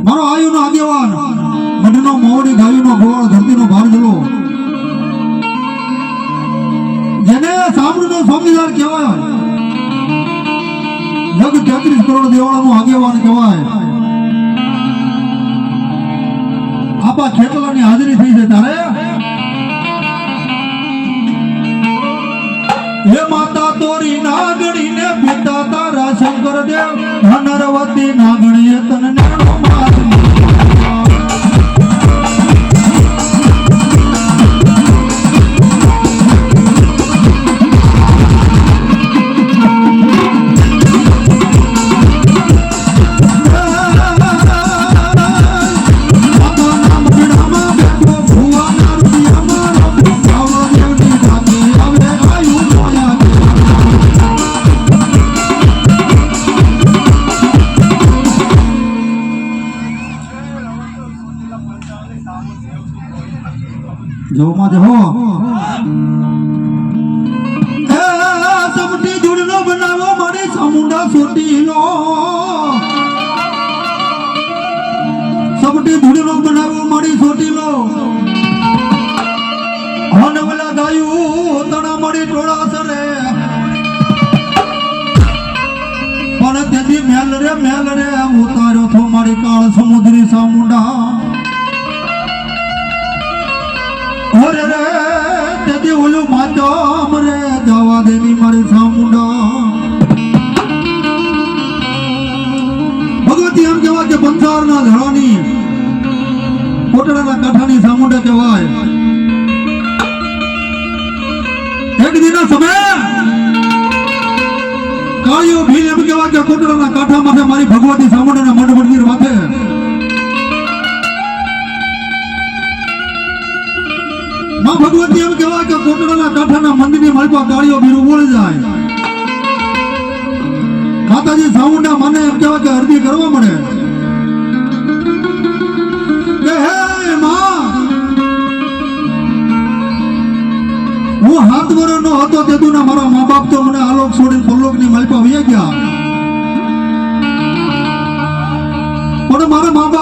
મારો આયુનો આગેવાન મઢનો મોવડી ગાયુનો ગોળ ધરતીનો ભારજલો જેને સાંભળનો સ્વામીદાર કહેવાય લગ 33 કરોડ દેવાળાનો આગેવાન કહેવાય આપા ખેતલાની હાજરી થઈ છે તારે હે માતા તોરી નાગણી ને પિતા તારા શંકર દેવ નરવતી નાગણીએ તને નેણો મારી જોમાં જો એ સમટી જોડનો બનાવો મારી સામુંડા સોટીનો સમટી જોડનો બનાવો મારી સોટીનો હનવલા ગાયું તણા મારી ટોળા સરે પણ તેથી મેલ રે ઉતાર્યો થો મારી કાળ સમુદ્રી સામુંડા ઓરે રે તેથી ઓલું માધમ રે જવા દેની મારી સામુંડા ભગવતી એમ કહેવાય કે બંસારના ધરાની કોટડાના કાંઠાની સામુંડા કહેવાય એક દિના સમય કાળિયો ભીલ એમ કહેવાય કે કોટડાના કાંઠા માથે મારી ભગવતી સામુંડાના મંડ મંદિર માથે માં ભગવતી એમ કહેવાય કે કોટડાના કાંઠાના મંદિરની માલપા કાળિયો બીરું બોલી જાય માતાજી સામુંડા મને એમ કહેવાય કે અરજી કરવા મળે કે હે માં હું 7 વર્ષનો હતો તેદુના મારા મા બાપ તો મને આલોક છોડીને પરલોકની માલપા વયા ગયા પણ મારા મા બાપ